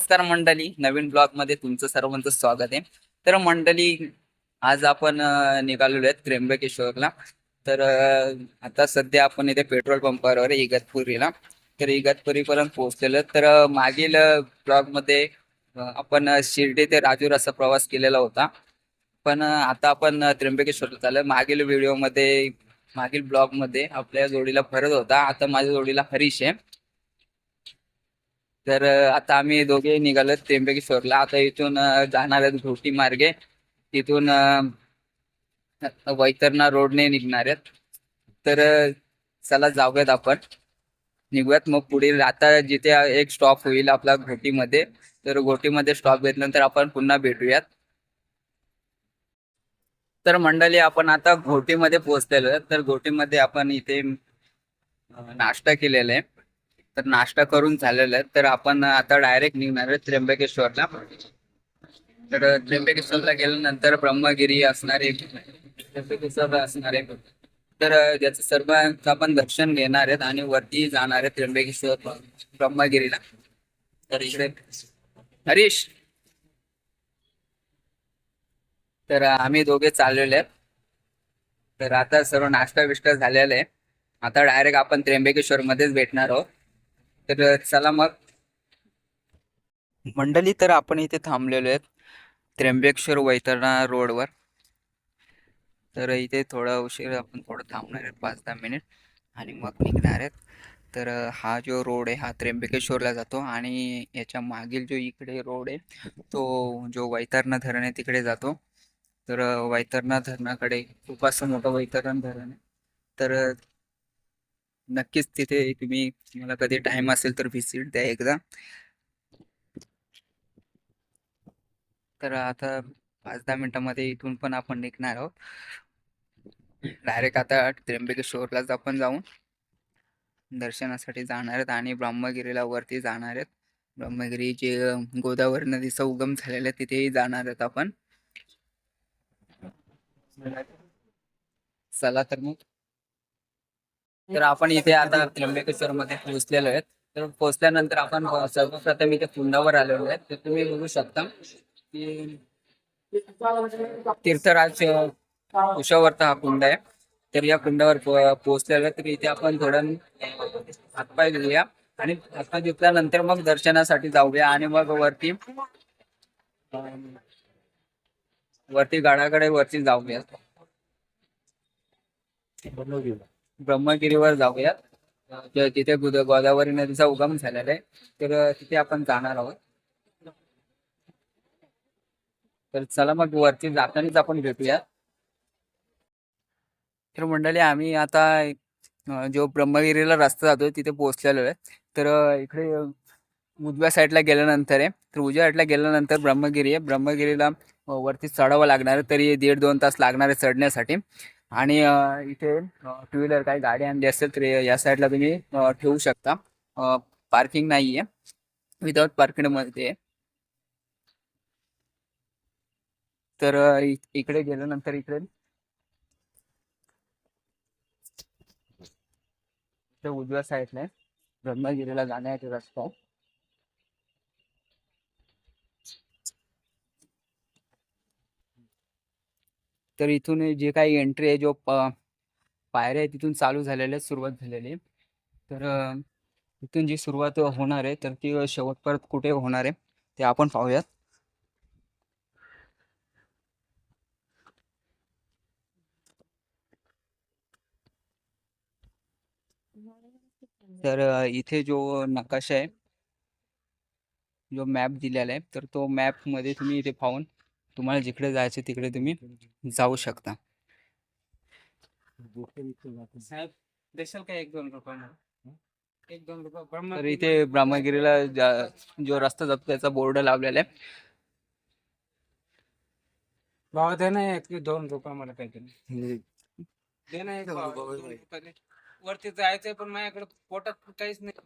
नमस्कार मंडळी, नवीन ब्लॉग मध्ये तुमचं सर्वांचं स्वागत आहे. तर मंडळी, आज आपण निघालेलो आहेत त्र्यंबकेश्वरला. तर आता सध्या आपण इथे पेट्रोल पंपावर आहे इगतपुरीला. तर इगतपुरीपर्यंत पोहोचलेलो आहे. तर मागील ब्लॉग मध्ये आपण शिर्डी ते राजूर असा प्रवास केलेला होता. पण आता आपण त्र्यंबकेश्वरला चाललो. मागील ब्लॉग मध्ये आपल्या जोडीला भरत होता, आता माझ्या जोडीला हरीश आहे. तर आता आम्ही दोघे निघालो त्र्यंबकेश्वरला. आता इथून जाणार आहेत घोटी मार्गे. तिथून वैतरणा रोडने निघणार आहेत. तर चला जाऊयात आपण, निघूयात. मग पुढील आता जिथे एक स्टॉप होईल आपला घोटीमध्ये, तर घोटीमध्ये स्टॉप घेतल्यानंतर आपण पुन्हा भेटूयात. तर मंडळी, आपण आता घोटीमध्ये पोहोचलेलो आहे. तर घोटीमध्ये आपण इथे नाश्ता केलेला आहे. तर नाश्ता करून झालेला आहे. तर आपण आता डायरेक्ट निघणार आहे त्र्यंबकेश्वरला. तर त्र्यंबकेश्वरला गेल्यानंतर ब्रह्मगिरी असणारे, त्र्यंबकेश्वरला असणारे, तर त्याचं सर्व आपण दर्शन घेणार आहेत आणि वरती जाणार आहे त्र्यंबकेश्वर ब्रह्मगिरीला. तर इकडे हरीश, तर आम्ही दोघे चाललेले आहेत. तर आता सर्व नाश्ता बिष्टा झालेला आहे. आता डायरेक्ट आपण त्र्यंबकेश्वर मध्येच भेटणार आहोत. तर चला मग मंडळी, तर आपण इथे थांबलेलो आहेत त्र्यंबकेश्वर वैतरणा रोडवर. तर इथे थोडा उशीर आपण थोडं थांबणार आहेत, 5-10 मिनिट, आणि मग निघणार आहेत. तर हा जो रोड आहे हा त्र्यंबकेश्वरला जातो, आणि याच्या मागील जो इकडे रोड आहे तो जो वैतरणा धरण आहे तिकडे जातो. तर वैतरणा धरणाकडे खूप असं मोठं वैतरण धरण आहे. तर नक्कीच तिथे तुम्हाला कधी टाइम असेल तर व्हिजिट द्या एकदा. तर आता 5-10 मिनिटांमध्ये इथून पण आपण निघणार आहोत. डायरेक्ट आता त्र्यंबकेश्वरलाच आपण जाऊन दर्शनासाठी जाणार आहेत आणि ब्रह्मगिरीला वरती जाणार आहेत. ब्रह्मगिरी जे गोदावरी नदीचा उगम झालेला आहे तिथेही जाणार आहेत आपण. चला तर मग. तर आपण इथे आता त्र्यंबकेश्वर मध्ये पोहोचलेलो आहेत. तर पोहोचल्यानंतर आपण सर्वप्रथम इथे कुंडावर आलेलो आहेत. तर तुम्ही बघू शकता की तीर्थराज कुशावर्त हा कुंड आहे. तर या कुंडावर पोहोचलेलो आहे. तर इथे आपण थोडं हातपाय धुऊया, आणि हातपाय धुतल्यानंतर मग दर्शनासाठी जाऊया, आणि मग वरती गडाकडे वरती जाऊया, ब्रह्मगिरीवर जाऊयात. तिथे गोदावरी नदीचा उगम झालेला आहे. तर तिथे आपण जाणार आहोत. तर चला मग वरती जातानाच आपण भेटूया. तर मंडळी, आम्ही आता जो ब्रह्मगिरीला रस्ता जातो तिथे पोहोचलेलो आहे. तर इकडे उजव्या साईडला गेल्यानंतर आहे, तर उजव्या साईडला गेल्यानंतर ब्रह्मगिरी आहे. ब्रह्मगिरीला वरती चढावं लागणार आहे, तरी 1.5-2 तास लागणार आहे चढण्यासाठी. आणि इथे टू व्हीलर काही गाडी आणली असेल तर या साईडला तुम्ही ठेवू शकता. पार्किंग नाही आहे, विदाउट पार्किंग मध्ये आहे. तर इकडे गेल्यानंतर इकडे उजव्या साईडला ब्रह्मगिरीला जाण्याचा रस्ता आहे. तर इथून जे काही एंट्री आहे, जो पायऱ्या आहे तिथून चालू झालेल्या आहे, सुरुवात झालेली आहे. तर इथून जी सुरुवात होणार आहे तर ती शेवट परत कुठे होणार आहे ते आपण पाहूयात. तर इथे जो नकाशा आहे, जो मॅप दिलेला आहे, तर तो मॅप मध्ये तुम्ही इथे पाहून तुम्हाला जिकडे जायचे तिकडे तुम्ही जाऊ शकता. साहेब, देशाल का 1-2 रुपये? 1-2 रुपये. तर इथे ब्रह्मगिरीला जो रस्ता जातो त्याचा बोर्ड लावलेला आहे. भाव दे ना 1-2 रुपये मला काहीतरी दे ना. 2 रुपये वरती जायचंय पण माझ्याकडे पोटात काहीच नाही.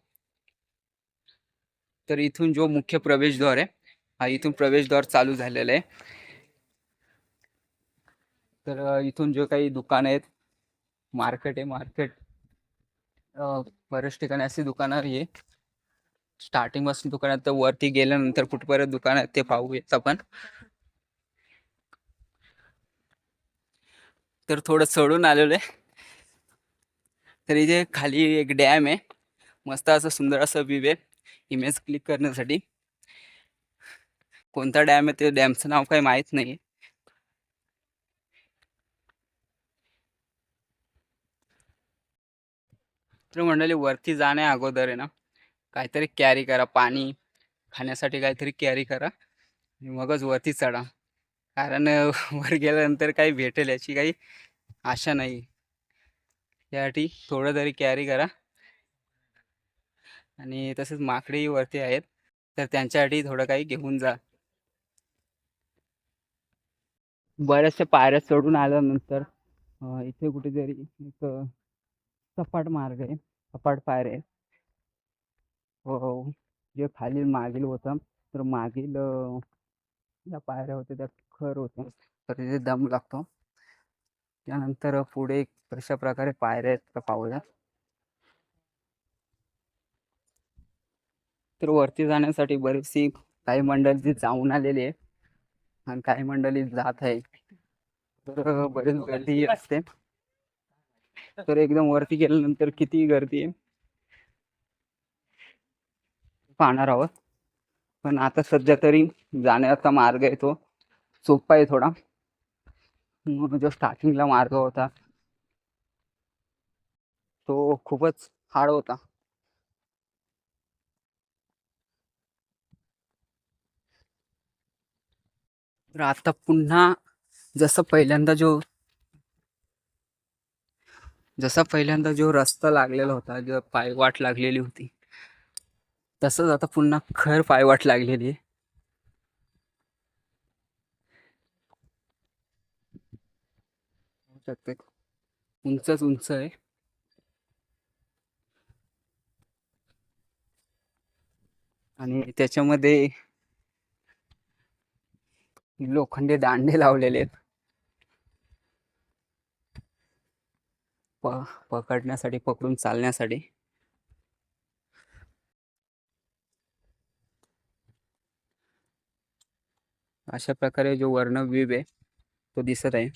तर इथून जो मुख्य प्रवेशद्वार आहे, हा इथून प्रवेशद्वार चालू झालेला आहे. तर इथून जो काही दुकान आहेत, मार्केट आहे, मार्केट बऱ्याच ठिकाणी अशी दुकानं आहे. स्टार्टिंग पासून दुकानात तर वरती गेल्यानंतर कुठपर्यंत दुकान आहे ते पाहूयात आपण. तर थोडं चढून आलेलो आहे. तर इथे खाली एक डॅम आहे, मस्त असं सुंदर असं व्ह्यू आहे इमेज क्लिक करण्यासाठी. कोणता डॅम आहे ते डॅमचं नाव काही माहित नाही. तर मंडळी वरती जाण्या अगोदर आहे ना काहीतरी कॅरी करा, पाणी खाण्यासाठी काहीतरी कॅरी करा आणि मगच वरती चढा. कारण वर गेल्यानंतर काही भेटेल याची काही आशा नाही. त्यासाठी थोडं तरी कॅरी करा. आणि तसेच माकडेही वरती आहेत, तर त्यांच्यासाठी थोडं काही घेऊन जा. बऱ्याचशा पायऱ्या चढून आल्यानंतर इथे कुठेतरी एक सपाट मार्ग आहे, सपाट पायऱ्या आहे. जे खाली मागील होतं, तर मागील ज्या पायऱ्या होत्या त्या खर होत्या, तर तिथे दम लागतो. त्यानंतर पुढे कशा प्रकारे पायऱ्या आहेत का पाहूया. तर वरती जाण्यासाठी बरीचशी काही मंडळी जाऊन आलेली आहे आणि काही मंडळी जात आहे. तर बरीच गर्दी असते. तर एकदम वरती गेल्यानंतर किती गर्दी आहे पाहणार आहोत. पण आता सध्या तरी जाण्याचा मार्ग आहे तो सोपा आहे थोडा. जो स्टार्टिंगला मार्ग होता तो खूपच हार्ड होता. तर आता पुन्हा जसं पहिल्यांदा जो रस्ता लागलेला होता, जो पायवाट लागलेली होती, तसंच आता पुन्हा खर पायवाट लागलेली आहे. होऊ शकते उंचच उंच आहे आणि त्याच्यामध्ये लोखंडी दांडे लावलेले आहेत पकडण्यासाठी, पकडून चालण्यासाठी. अशा प्रकारे जो वर्ण व्ह्यू आहे तो दिसत आहे.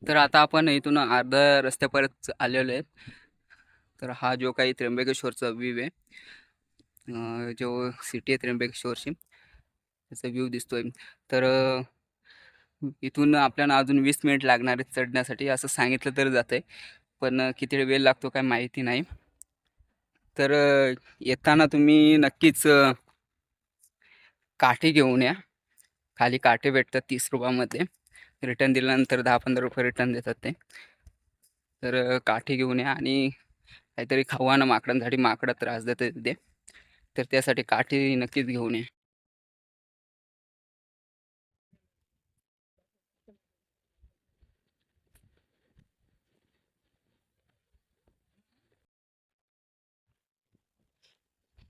तर आता आपण इथून अर्ध्या रस्त्यापर्यंत आलेलो आहे. तर हा जो काही त्र्यंबकेश्वरचा व्ह्यू आहे, जो सिटी आहे त्र्यंबकेश्वरची, त्याचा व्ह्यू दिसतोय. तर इथून आपल्याला अजून 20 मिनिट लागणार आहेत चढण्यासाठी असं सांगितलं तर जातंय, पण किती वेळ लागतो काय माहिती नाही. तर येताना तुम्ही नक्कीच काठी घेऊन या. खाली काठी भेटतात 30 रुपयामध्ये. रिटर्न दिल्यानंतर 10-15 रुपये रिटर्न देतात ते. तर काठी घेऊन या आणि काहीतरी खावा ना, माकडांसाठी माकडं त्रास देते तिथे, तर त्यासाठी काठी नक्कीच घेऊन या.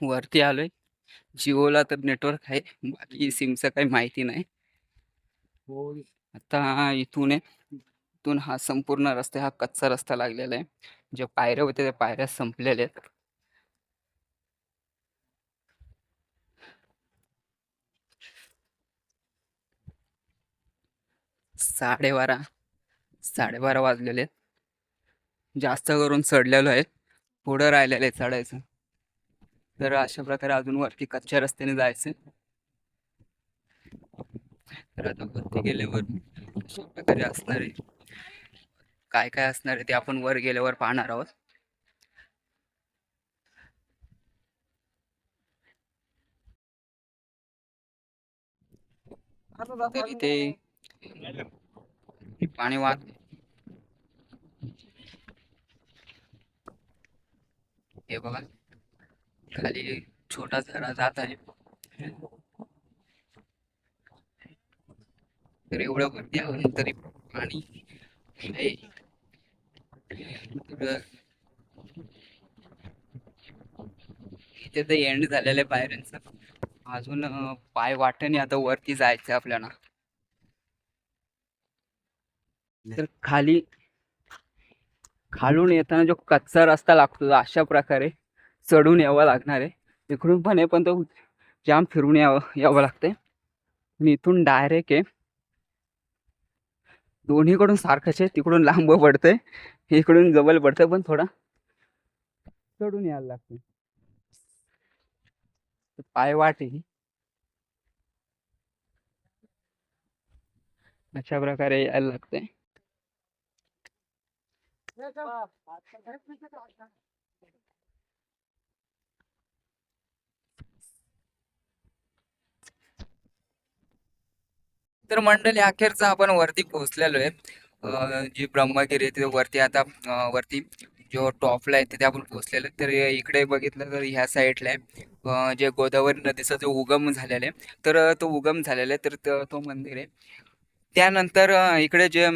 वरती आलोय. जिओला तर नेटवर्क आहे, बाकी सिमचं काही माहिती नाही. आता इथून हा संपूर्ण रस्ता, हा कच्चा रस्ता लागलेला आहे. ज्या पायऱ्या होत्या त्या पायऱ्या संपलेल्या आहेत. 12:30 वाजलेले आहेत. जास्त करून चढलेलो आहे, पुढं राहिलेलं आहे चढायचं. तर अशा प्रकारे अजून वरती कच्च्या रस्त्याने जायचं. तर आता वरती गेल्यावर अशा प्रकारे असणार आहे. काय काय असणार आहे ते आपण वर गेल्यावर पाहणार आहोत. तर इथे पाणी वाहत, हे बघा खाली छोटा झरा जात आहे. तर एवढं वरती आलं तरी पाणी आहे. तर इथे तर एंड झालेलं आहे पायऱ्यांचं. अजून पाय वाटेने आता वरती जायचं आपल्याला. तर खाली खालून येताना जो कच्चा रस्ता लागतो तो अशा प्रकारे चढून यावं लागणार आहे. इकडून पण आहे पण तो जाम फिरून यावं लागतंय. आणि इथून डायरेक्ट आहे, दोन्हीकडून सारखंच आहे. तिकडून लांब पडतंय, इकडून जवळ पडतंय, पण थोडा चढून यायला लागतंय. पायवाट आहे ही. अशा प्रकारे यायला लागतंय. तर मंडळी अखेरचा आपण वरती पोहोचलेलो आहे. जी ब्रह्मगिरी आहे तिथे वरती आता वरती जो टॉपला आहे तिथे आपण पोहोचलेलो आहे. तर इकडे बघितलं तर ह्या साईडला आहे जे गोदावरी नदीचा जो उगम झालेला आहे, तर तो उगम झालेला आहे, तर तो मंदिर आहे. त्यानंतर इकडे जे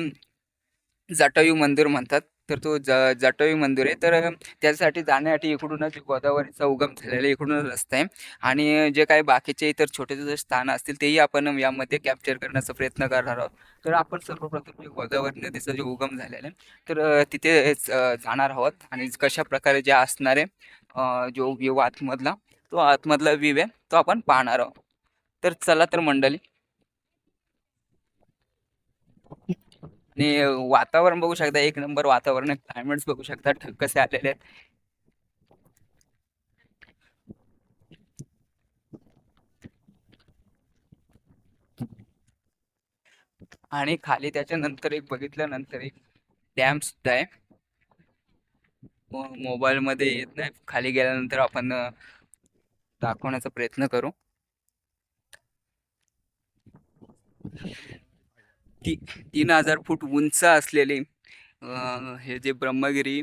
जटायू मंदिर म्हणतात, तर तो जटायू मंदिर आहे. तर त्यासाठी जाण्यासाठी इकडूनच गोदावरीचा उगम झालेला इकडूनच रस्ता आहे. आणि जे काही बाकीचे इतर छोटे छोटे स्थान असतील तेही आपण यामध्ये कॅप्चर करण्याचा प्रयत्न करणार आहोत. तर आपण सर्वप्रथम जे गोदावरी नदीचा जो उगम झालेला आहे, तर तिथे जाणार आहोत आणि कशा प्रकारे जे असणारे जो व्ह्यू आतमधला, तो आतमधला व्ह्यू आहे तो आपण पाहणार आहोत. तर चला तर मंडळी. आणि वातावरण बघू शकता, एक नंबर वातावरण आहे. क्लायमेट्स बघू शकता ढग कसे आलेले आहेत. आणि खाली त्याच्यानंतर एक बघितल्यानंतर एक डॅम सुद्धा आहे. मोबाईल मध्ये येत नाही, खाली गेल्यानंतर आपण दाखवण्याचा प्रयत्न करू. 3000 फूट उंच असलेले हे जे ब्रह्मगिरी,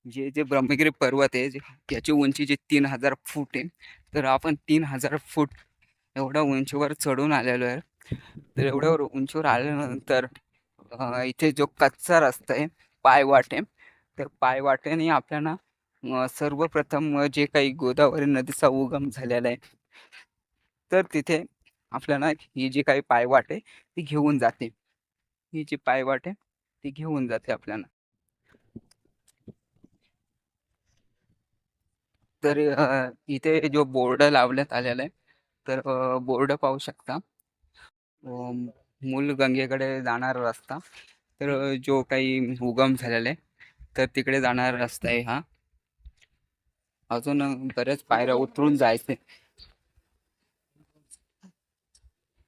जे ब्रह्मगिरी पर्वत आहे, याची उंची जी 3000 फूट आहे. तर आपण 3000 फूट एवढ्या उंचीवर चढून आलेलो आहे. तर एवढ्यावर उंचीवर आल्यानंतर इथे जो कच्चा रस्ता आहे, पायवाट आहे, तर पायवाटेने आपल्याला सर्वप्रथम जे काही गोदावरी नदीचा उगम झालेला आहे, तर तिथे आपल्याला ही जी काही पायवाट आहे ती घेऊन जाते. ही जी पायवाट आहे ती घेऊन जाते आपल्याला. तर इथे जो बोर्ड लावण्यात आलेला आहे, तर बोर्ड पाहू शकता. मूल गंगेकडे जाणारा रस्ता, तर जो काही उगम झालेला आहे, तर तिकडे जाणारा रस्ता आहे हा. अजून बऱ्याच पायऱ्या उतरून जायचे.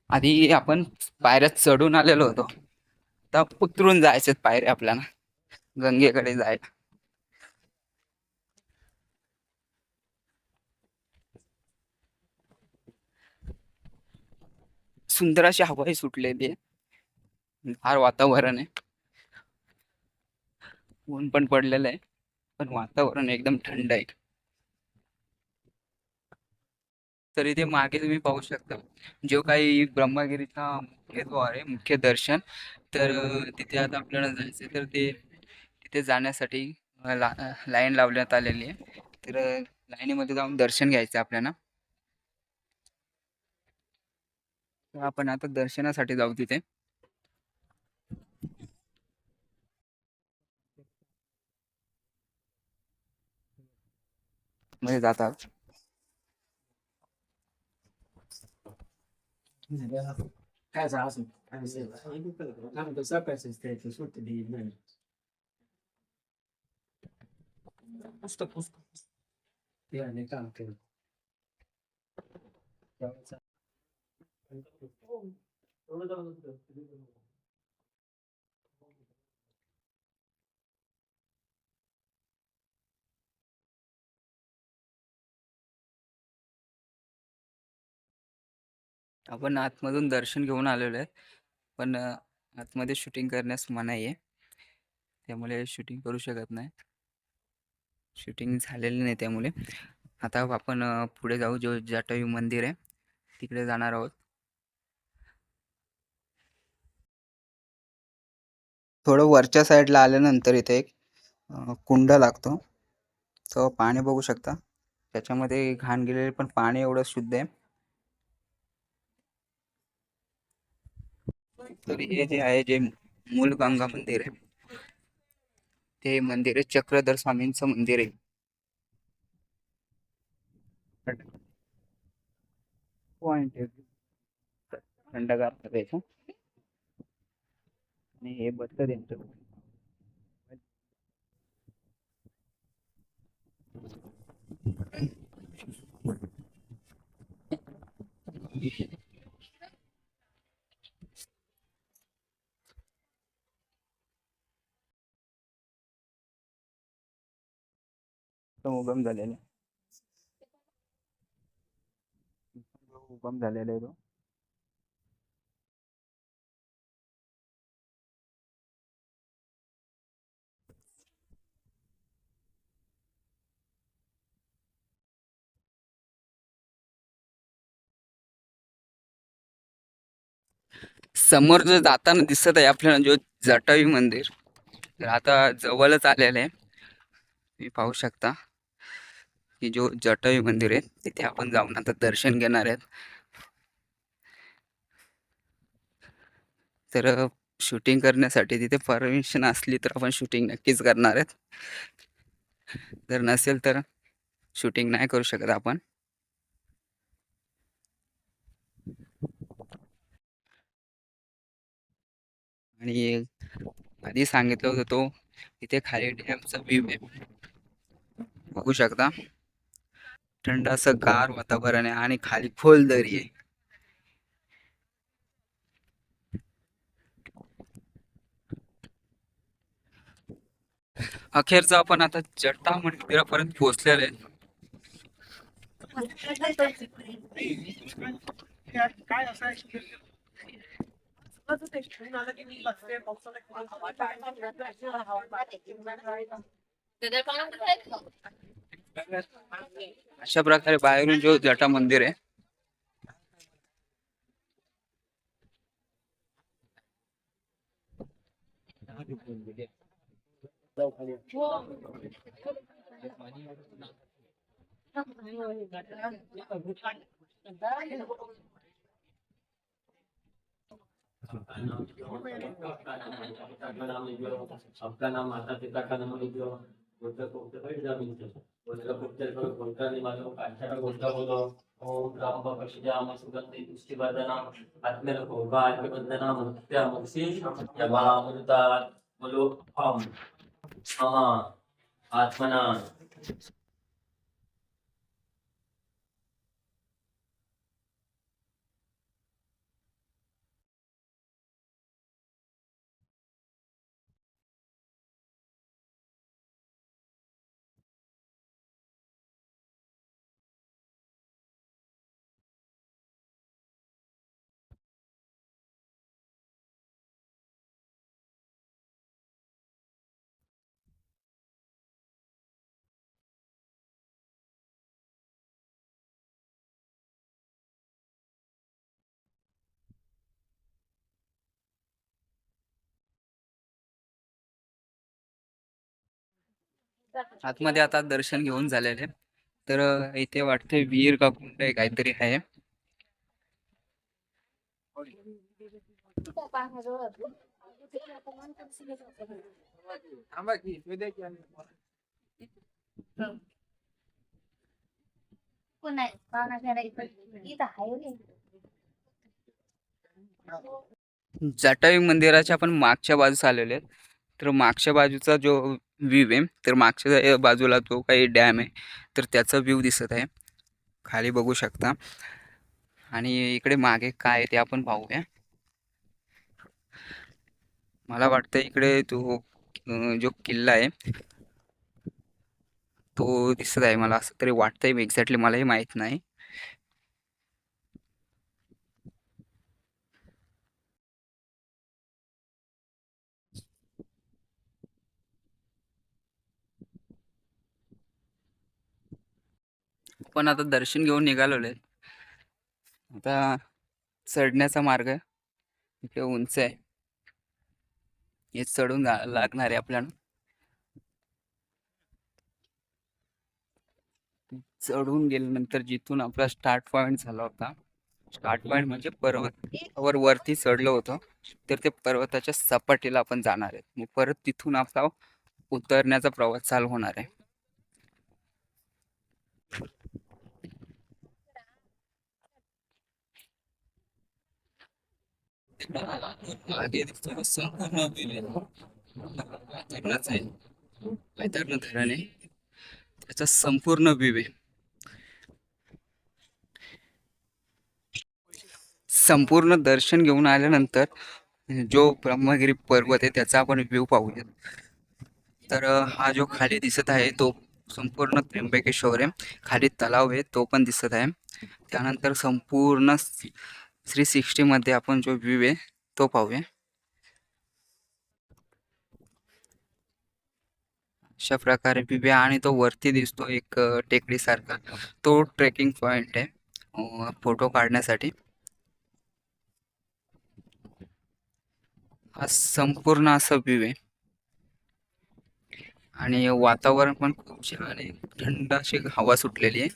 आधी आपण पायऱ्यात चढून आलेलो होतो, तर उतरून जायचे पायऱ्या आपल्याला गंगेकडे जायला. सुंदर अशी हवाही सुटलेली आहे, फार वातावरण आहे. ऊन पण पडलेलं आहे, पण वातावरण एकदम थंड आहे. तर इथे मागे तुम्ही पाहू शकता जो काही ब्रह्मगिरीचा मुख्य द्वार आहे, मुख्य दर्शन. तर तिथे आता आपल्याला जायचं, तर ते तिथे जाण्यासाठी लाईन लावण्यात आलेली आहे. तर लाईनीमध्ये जाऊन दर्शन घ्यायचं आपल्याला. तर आपण आता दर्शनासाठी जाऊ तिथे. मध्ये जातात. Casa awesome. I'm the surface state is what the man. Yeah, they can't kill. आपण आतमधून दर्शन घेऊन आलेलो आहे, पण आतमध्ये शूटिंग करण्यास मनाई आहे, त्यामुळे शूटिंग करू शकत नाही. शूटिंग झालेली नाही त्यामुळे. आता आपण पुढे जाऊ, जो जटायू मंदिर आहे तिकडे जाणार आहोत. थोडं वरच्या साईडला आल्यानंतर इथे एक कुंड लागतो, तो पाणी बघू शकता. त्याच्यामध्ये घाण गेलेले, पण पाणी एवढं शुद्ध आहे. तर हे जे आहे, जे मूलगंगा मंदिर आहे, ते मंदिर आहे, चक्रधर स्वामींचं मंदिर आहे. पॉइंट आहे थंडगार हवेचा. आणि हे बसतं त्यांचं. तो उगम झालेला आहे. उगम झालेला आहे तो. समोर जो जाताना दिसत आहे आपल्याला जो जटायू मंदिर, तर आता जवळच आलेलं आहे. तुम्ही पाहू शकता की जो जटायू मंदिर आहे तिथे आपण जाऊन आता दर्शन घेणार आहेत. तर शूटिंग करण्यासाठी तिथे परमिशन असली तर आपण शूटिंग नक्कीच करणार आहेत. जर नसेल तर शूटिंग नाही करू शकत आपण. आणि आधी सांगितलं होतं तो इथे खाली डॅमचा व्ह्यू आहे, बघू शकता. थंड असं गार वातावरण आहे आणि खाली खोल दरी आहे. अखेरचा आपण आता जटा मंदिरापर्यंत पोहोचलेलो आहे. अशा प्रकारे बाहेरून जो जटा मंदिर आहे आपका नाम माता पिता का नाम लिखो, गोत्र गोत्र बैठ जामिन से गोत्र गोत्र गोत्र निवालो कांचन गोत्र बोलो. ओम राम पक्षिजाम सुगंधि पुष्टिवर्धना आत्मेर भोगा वंदना मुक्त्या मुक्सी यमा अमृता बोलो हम महा आत्मना. आतमध्ये आता दर्शन घेऊन झालेले. तर इथे वाटते विहीर का कुंड आहे काहीतरी आहे. थांबा की उद्या की आम्ही. जटायू मंदिराच्या आपण मागच्या बाजूस आलेले आहेत. तर मागच्या बाजूचा जो व्ह्यू आहे, तर मागच्या बाजूला जो काही डॅम आहे तर त्याचा व्ह्यू दिसत आहे, खाली बघू शकता. आणि इकडे मागे काय आहे ते आपण पाहूया. मला वाटतं इकडे तो जो किल्ला आहे तो दिसत आहे, मला असं तरी वाटतंय. एक्झॅक्टली मलाही माहित नाही. पण आता दर्शन घेऊन निघालेलो आहे. आता चढण्याचा मार्ग इकडे उंच आहे, हे चढून लागणार आहे आपल्याला. चढून गेल्यानंतर जिथून आपला स्टार्ट पॉइंट झाला होता, स्टार्ट पॉइंट म्हणजे पर्वतावर वरती चढलो होतो, तर ते पर्वताच्या सपाटीला आपण जाणार आहे. मग परत तिथून आपला उतरण्याचा प्रवास चालू होणार आहे. मागे दिसतो संपूर्ण वैतरणाच आहे. वैतरणा धरण आहे, त्याचा संपूर्ण व्ह्यू आहे. संपूर्ण दर्शन घेऊन आल्यानंतर जो ब्रह्मगिरी पर्वत आहे त्याचा आपण व्ह्यू पाहूया. तर हा जो खाली दिसत आहे तो संपूर्ण त्र्यंबकेश्वर आहे. खाली तलाव आहे तो पण दिसत आहे. त्यानंतर संपूर्ण 360 मध्ये आपण जो व्ह्यू आहे तो पाहूया. अशा प्रकारे व्ह्यू आहे आणि तो वरती दिसतो एक टेकडी सारखा, तो ट्रेकिंग पॉइंट आहे फोटो काढण्यासाठी. हा संपूर्ण असा व्ह्यू आहे आणि वातावरण पण खूप छान आहे. थंड अशी हवा सुटलेली आहे.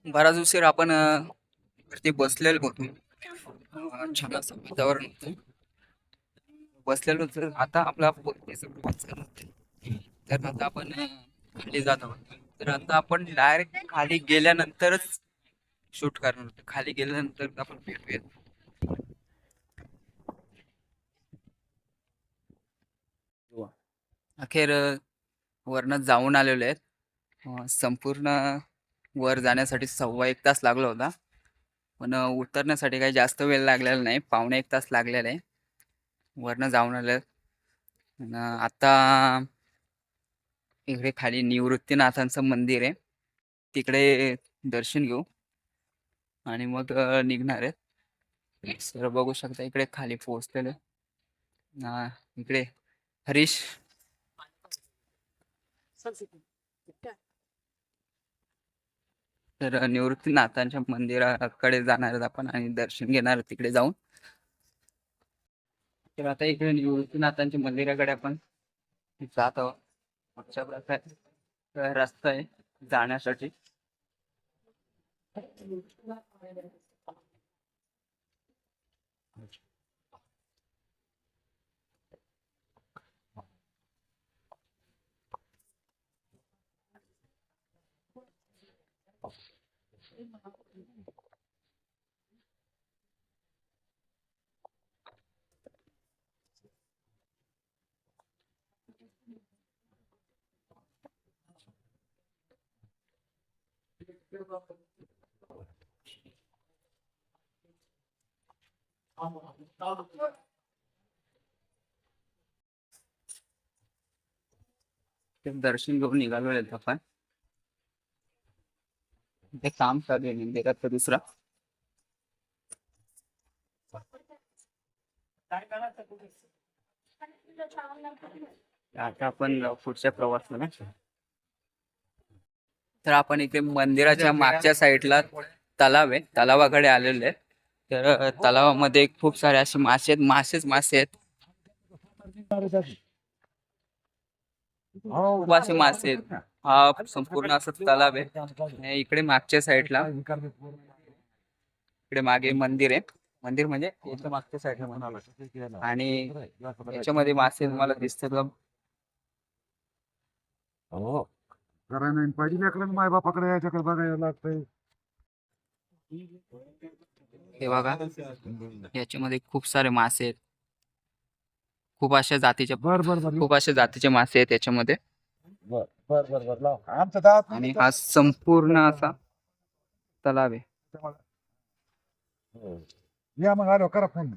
बराच उशीर आपण वरती बसलेलो होतो. छान असं वातावरण होतं. बसलेलो तर आता आपला परतीचा प्रवास चालू होतोय. तर आता आपण खाली जात आहोत. तर आता आपण डायरेक्ट खाली गेल्यानंतरच शूट करणार होतो. खाली गेल्यानंतर आपण भेटूया. अखेर वरनं जाऊन आलेलो आहेत. संपूर्ण वर जाण्यासाठी 1.25 तास लागला होता, पण उतरण्यासाठी काही जास्त वेळ लागलेला नाही. 1.25 तास लागलेला आहे. वरनं जाऊन आलं. आता इकडे खाली निवृत्तीनाथांचं मंदिर आहे, तिकडे दर्शन घेऊ आणि मग निघणार आहे. सर बघू शकता इकडे खाली पोहोचलेले. इकडे हरीश. तर निवृत्तीनाथांच्या मंदिराकडे जाणार आहेत आपण आणि दर्शन घेणार आहोत तिकडे जाऊन. तर आता इकडे निवृत्तीनाथांच्या मंदिराकडे आपण जात आहोत. अशा प्रकारे रस्ता आहे जाण्यासाठी. दर्शन घेऊन निघालो आहेत आपण. ते काम चालू आहे मंदिरात दुसरा. आता आपण पुढच्या प्रवासाला. तर आपण इथे मंदिराच्या मागच्या साईडला तलाव आहे, तलावाकडे आलेलो आहे. तर तलावामध्ये खूप सारे असे मासे आहेत, मासे आहेत. खूप असे मासे आहेत. हा संपूर्ण असं तलाव आहे. इकडे मागच्या साईडला इकडे मागे मंदिर आहे. मंदिर म्हणजे याच्या मागच्या साईडला आणि याच्यामध्ये मासे तुम्हाला दिसतात का? हो, कारण नाही पहिली लेकरं माय बापाकडे याच्याकडे बघायला लागतंय. हे बघा, याच्यामध्ये खूप सारे मासे आहेत. खूप अशा जातीचे मासे आहेत याच्यामध्ये. बर लाव आमचं दात आणि हा संपूर्ण असा तलाव आहे. या मग आलो करा फोन.